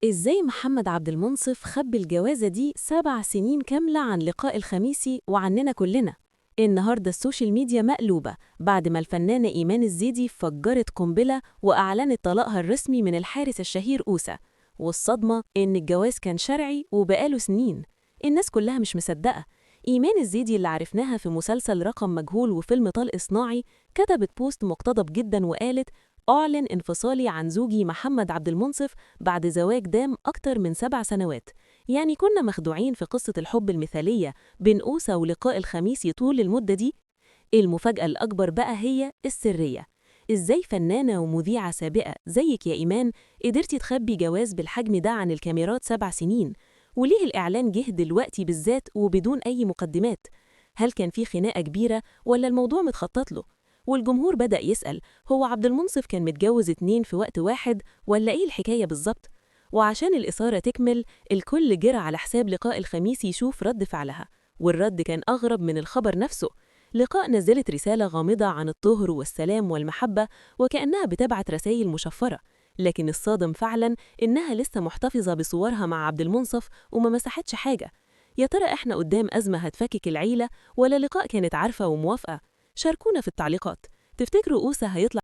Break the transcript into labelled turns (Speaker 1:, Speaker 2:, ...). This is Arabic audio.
Speaker 1: إزاي محمد عبد المنصف خبي الجوازة دي 7 سنين كاملة عن لقاء الخميسي وعننا كلنا؟ النهاردة السوشيال ميديا مقلوبة بعد ما الفنانة إيمان الزيدي فجرت قنبلة وأعلنت طلاقها الرسمي من الحارس الشهير أوسة. والصدمة إن الجواز كان شرعي وبقاله سنين. الناس كلها مش مصدقة. إيمان الزيدي اللي عرفناها في مسلسل رقم مجهول وفيلم طلق صناعي كتبت بوست مقتضب جدا وقالت: أعلن انفصالي عن زوجي محمد عبد المنصف بعد زواج دام أكتر من 7 سنوات. يعني كنا مخدوعين في قصة الحب المثالية بين أوسة ولقاء الخميسي طول المدة دي. المفاجأة الأكبر بقى هي السرية. إزاي فنانة ومذيعة سابقة زيك يا إيمان قدرتي تخبي جواز بالحجم ده عن الكاميرات 7 سنين؟ وليه الإعلان جه دلوقتي بالذات وبدون أي مقدمات؟ هل كان في خناقة كبيرة ولا الموضوع متخطط له؟ والجمهور بدأ يسأل: هو عبد المنصف كان متجوز 2 في وقت واحد ولا إيه الحكاية بالظبط؟ وعشان الإثارة تكمل، الكل جرى على حساب لقاء الخميس يشوف رد فعلها. والرد كان أغرب من الخبر نفسه. لقاء نزلت رسالة غامضة عن الطهر والسلام والمحبة وكأنها بتبعت رسائل مشفرة. لكن الصادم فعلا إنها لسه محتفظة بصورها مع عبد المنصف وما مسحتش حاجة. يا ترى إحنا قدام أزمة هتفكك العيلة ولا لقاء كانت عارفة وموافقة؟ شاركونا في التعليقات. تفتكروا أوسة هيطلع